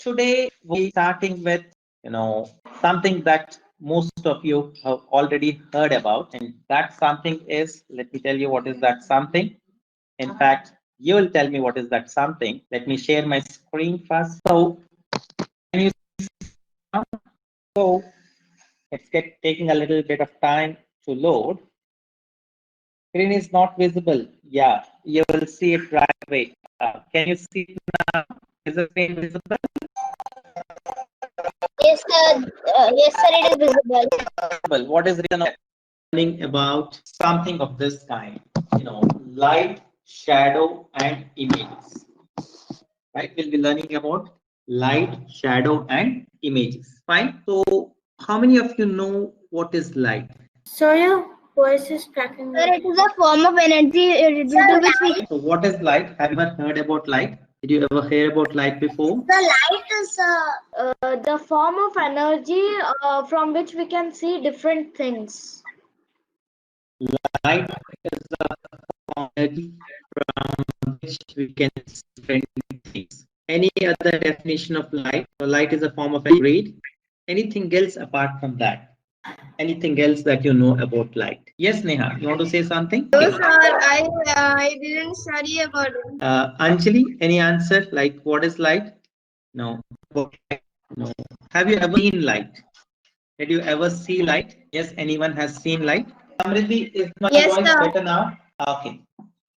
today we're starting with, something that most of you have already heard about, and that something is, let me tell you what is that something. In fact, you will tell me what is that something. Let me share my screen first. So, can you see now? So, it's taking a little bit of time to load. Screen is not visible. Yeah, you will see it right away. Can you see it now? Is the screen visible? Yes, sir. Yes, sir. It is visible. What is written learning about something of this kind? Light, shadow, and images. Right? We'll be learning about light, shadow, and images. Fine. So, how many of you know what is light? So your voice is cracking. Sir, it is a form of energy due to which we. So, what is light? Have you ever heard about light? Did you ever hear about light before? The light is The form of energy from which we can see different things. Light is the form of energy from which we can see different things. Any other definition of light? So light is a form of energy. Anything else apart from that? Anything else that you know about light? Yes, Neha, you want to say something? No, sir. I didn't study about it. Anjali, any answer? Like, what is light? No. No. Have you ever seen light? Did you ever see light? Yes, anyone has seen light? Samriddhi, is my voice better now? Okay.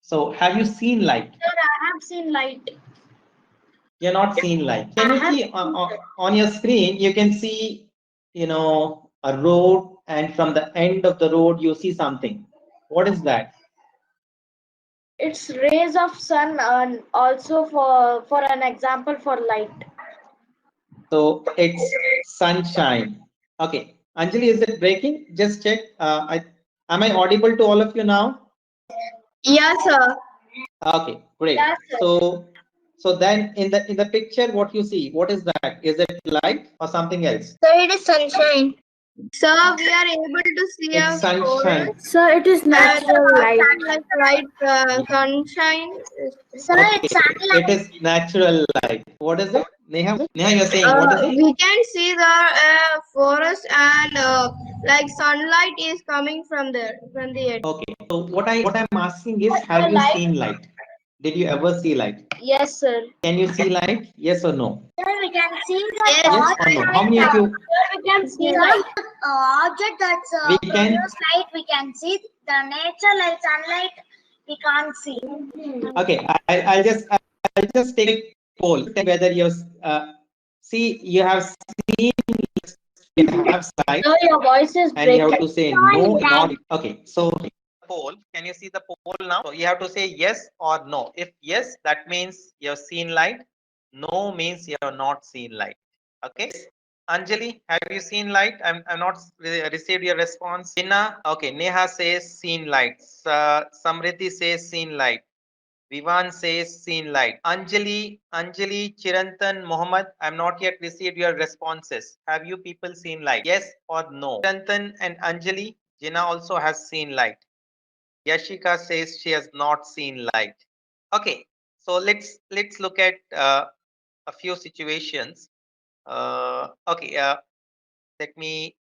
So, have you seen light? Sir, I have seen light. You're not seeing light. Can you see on your screen? You can see, a road, and from the end of the road, you see something. What is that? It's rays of sun, and also for an example for light. So it's sunshine. Okay, Anjali, is it breaking? Just check. Am I audible to all of you now? Yes, sir. Okay, great. Yes, sir. So then in the picture, what you see? What is that? Is it light or something else? So it is sunshine. Sir, we are able to see a It's sunshine. Sir, it is natural light. Sunshine. Sir, Okay, it's sunlight. it is natural light. What is it? Neha, you're saying what is it? We can see the forest and like sunlight is coming from there, from the edge. Okay, so what I'm asking is, have you seen light? Did you ever see light? Yes, sir. Can you see light? Yes or no? Sir, we can see the Yes or no? How many of you? We can see light. Object that's We can. produce light, we can see the nature like sunlight, we can't see. Okay, I'll just take a poll. Whether you see, you have seen, you have sight, No, your voice is and you have breaking. to say no, not. Okay, so poll. Can you see the poll now? So you have to say yes or no. If yes, that means you've seen light. No means you have not seen light. Okay. Anjali, have you seen light? I'm not received your response. Ina, okay. Neha says seen light. Samriddhi says seen light. Vivan says seen light. Anjali, Chirantan, Mohammed, I'm not yet received your responses. Have you people seen light? Yes or no? Chirantan and Anjali, Jina also has seen light. Yashika says she has not seen light. Okay, so let's look at a few situations. Okay, let me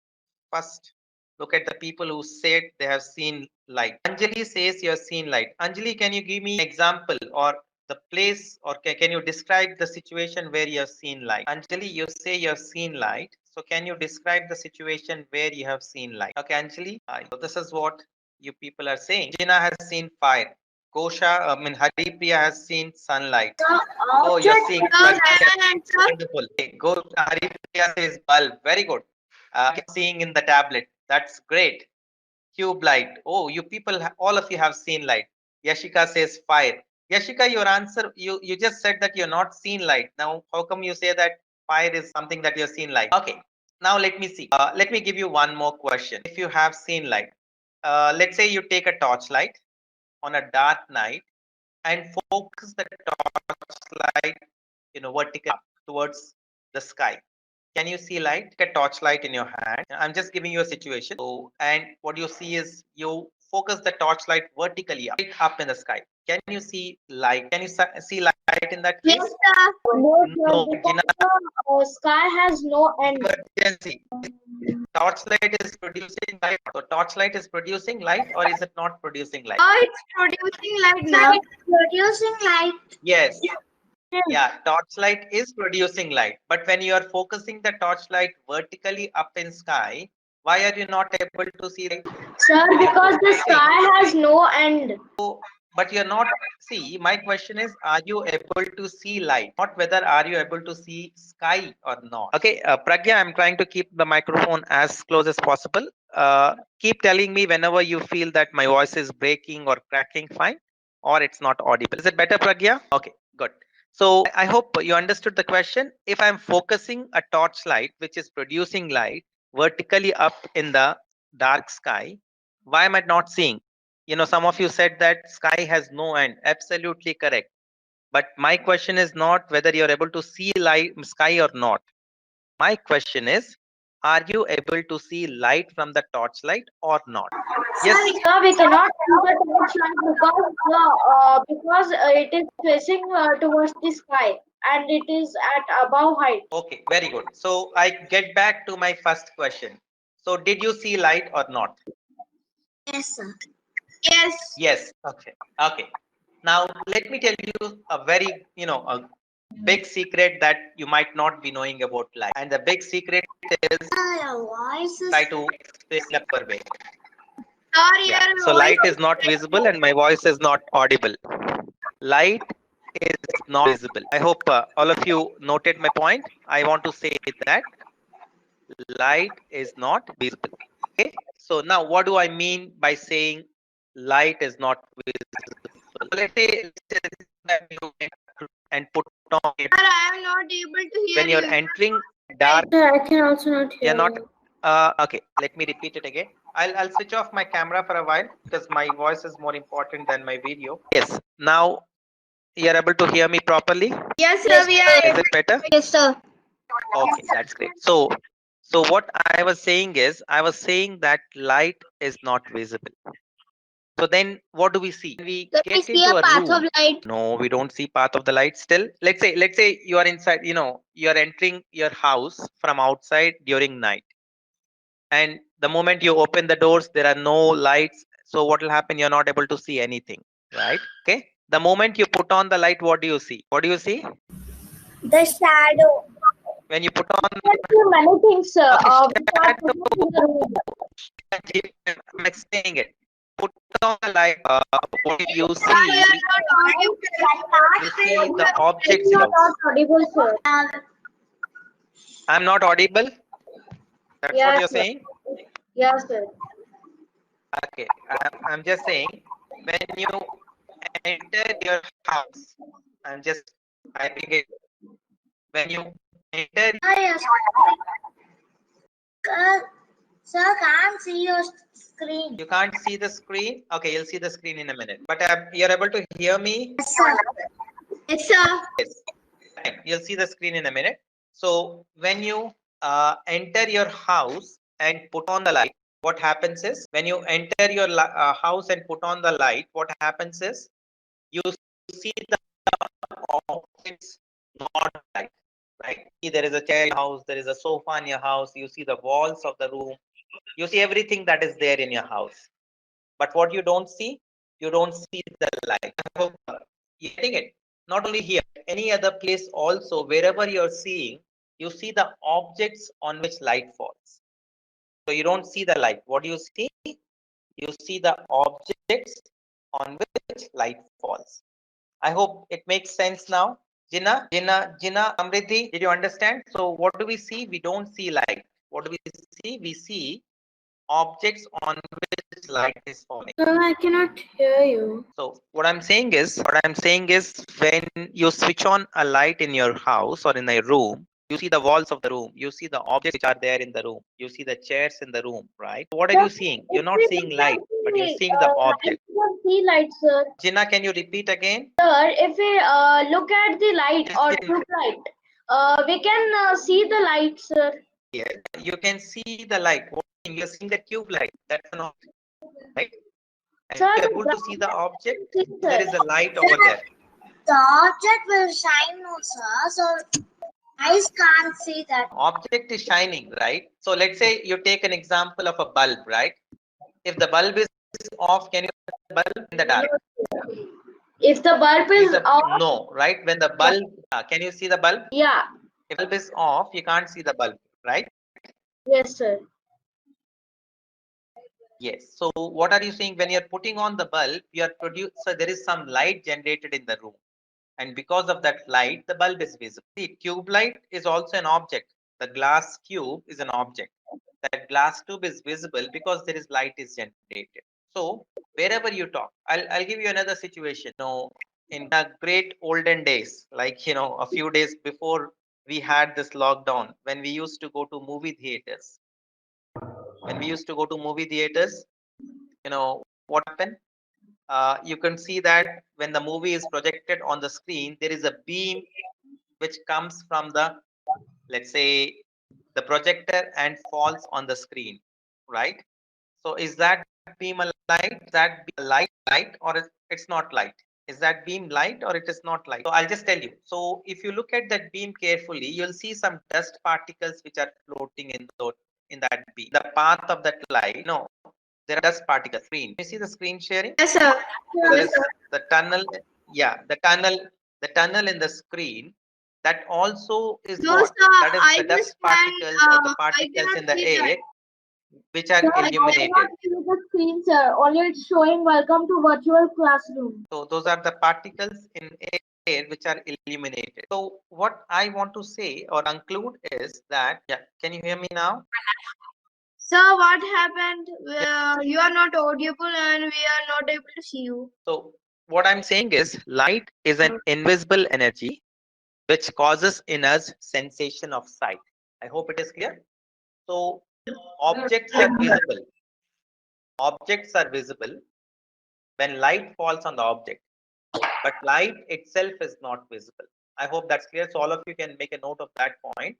first look at the people who said they have seen light. Anjali says you have seen light. Anjali, can you give me an example or the place, or can you describe the situation where you have seen light? Anjali, you say you have seen light. So can you describe the situation where you have seen light? Okay, Anjali, so this is what you people are saying. Jina has seen fire. Haripriya has seen sunlight. Oh, you're seeing. Wonderful. Okay, go. Haripriya says bulb. Very good. Seeing in the tablet. That's great. Cube light. Oh, you people, all of you have seen light. Yashika says fire. Yashika, your answer, you just said that you're not seen light. Now, how come you say that fire is something that you're seen light? Okay. Now let me see. Let me give you one more question. If you have seen light, let's say you take a torchlight on a dark night and focus the torchlight, vertically up towards the sky. Can you see light? Take a torchlight in your hand. I'm just giving you a situation. So, and what you see is you focus the torchlight vertically up in the sky. Can you see light? Can you see light in that case? Yes, sir. No, Gina, sky has no end. Emergency. Torchlight is producing light. So torchlight is producing light, or is it not producing light? Oh, it's producing light now. Producing light. Yes. Yeah, torchlight is producing light. But when you are focusing the torchlight vertically up in sky, why are you not able to see light? Sir, because the sky has no end. But you're not, see, my question is, are you able to see light? Not whether are you able to see sky or not. Okay, Pragya, I'm trying to keep the microphone as close as possible. Keep telling me whenever you feel that my voice is breaking or cracking, fine, or it's not audible. Is it better, Pragya? Okay, good. So I hope you understood the question. If I'm focusing a torchlight, which is producing light vertically up in the dark sky, why am I not seeing? You know, some of you said that sky has no end. Absolutely correct. But my question is not whether you're able to see light sky or not. My question is, are you able to see light from the torchlight or not? Yes. Sir, we cannot see the torchlight because it is facing towards the sky and it is at above height. Okay, very good. So I get back to my first question. So did you see light or not? Yes, sir. Yes. Yes. Okay. Okay. Now let me tell you a very, a big secret that you might not be knowing about light. And the big secret is try to explain in a proper way. Sorry, Yeah. your So voice light is not visible and my voice is not audible. Light is not visible. I hope all of you noted my point. I want to say that light is not visible. Okay. So now what do I mean by saying light is not visible? Let's say that you and put on it Sir, I am not able to hear when you're you. entering dark. Sir, I can also not hear You're not. you. Okay. Let me repeat it again. I'll switch off my camera for a while because my voice is more important than my video. Yes. Now you're able to hear me properly. Yes, sir, we are Is able. it better? Yes, sir. Okay, that's great. So what I was saying is, I was saying that light is not visible. So then what do we see? When we Let me get see a into a path of room, light. no, we don't see path of the light still. Let's say you are inside, you're entering your house from outside during night. And the moment you open the doors, there are no lights. So what will happen? You're not able to see anything, right? Okay. The moment you put on the light, what do you see? What do you see? The shadow. When you put on There are many things, sir. okay, Which are present in the room. I'm saying it. Put on the light. What do you Sir, see? you are not audible. You see the objects. You are not audible, sir. I'm not audible. That's what Yes, you're sir. saying. Yes, sir. Okay, I'm just saying when you enter your house. I'm just typing it. When you enter, Yes. Sir, can't see your screen. you can't see the screen. Okay, you'll see the screen in a minute. But you're able to hear me. Yes, sir. Yes, sir. Yes. Fine. You'll see the screen in a minute. So when you enter your house and put on the light, what happens is when you enter your house and put on the light, what happens is you see the objects not light, right? There is a chair in your house, there is a sofa in your house, you see the walls of the room, you see everything that is there in your house. But what you don't see the light. I hope you're getting it. Not only here, any other place also, wherever you're seeing, you see the objects on which light falls. So you don't see the light. What do you see? You see the objects on which light falls. I hope it makes sense now. Jina, Amriti, did you understand? So what do we see? We don't see light. What do we see? We see objects on which light is falling. Sir, I cannot hear you. So what I'm saying is when you switch on a light in your house or in a room, you see the walls of the room, you see the objects which are there in the room, you see the chairs in the room, right? What are Sir, you seeing? You're if not we seeing look light, at but you're the seeing the light, object. we don't see light, sir. Jina, can you repeat again? Sir, if we look at the light Just or in- tube light, we can see the light, sir. Yeah, you can see the light. You're seeing the tube light. That's an object, right? And Sir, you're the able to see the object. see, There sir. is a light over there. The object will shine, no, sir. So Eyes can't see that. Object is shining, right? So let's say you take an example of a bulb, right? If the bulb is off, can you see the bulb in the dark? If the bulb is off, No, right? When the bulb, can you see the bulb? yeah, If the bulb is off, you can't see the bulb, right? yes, sir. Yes. So what are you saying? When you're putting on the bulb, you are so there is some light generated in the room. And because of that light, the bulb is visible. See, tube light is also an object. The glass cube is an object. That glass tube is visible because there is light is generated. So wherever you talk, I'll give you another situation. In the great olden days, like a few days before we had this lockdown, when we used to go to movie theaters. When we used to go to movie theaters, what happened? You can see that when the movie is projected on the screen, there is a beam which comes from the, let's say, the projector and falls on the screen, right? So is that beam a light? Is that beam a light or it's not light? Is that beam light or it is not light? So I'll just tell you. So if you look at that beam carefully, you'll see some dust particles which are floating in that beam. The path of that light, no, there are dust particles. Screen. You see the screen sharing? Yes, sir. So there is the tunnel. Yeah, the tunnel in the screen. That also is No, what? sir. That is the I dust just can. particles or the I particles cannot in the see that. air which are Sir, I illuminated. cannot see the screen, sir. Only it's showing welcome to virtual classroom. So those are the particles in air which are illuminated. So what I want to say or conclude is that, yeah, can you hear me now? Sir, what happened? You are not audible and we are not able to see you. So what I'm saying is light is an invisible energy which causes in us sensation of sight. I hope it is clear. So objects are visible. Objects are visible when light falls on the object, but light itself is not visible. I hope that's clear. So all of you can make a note of that point.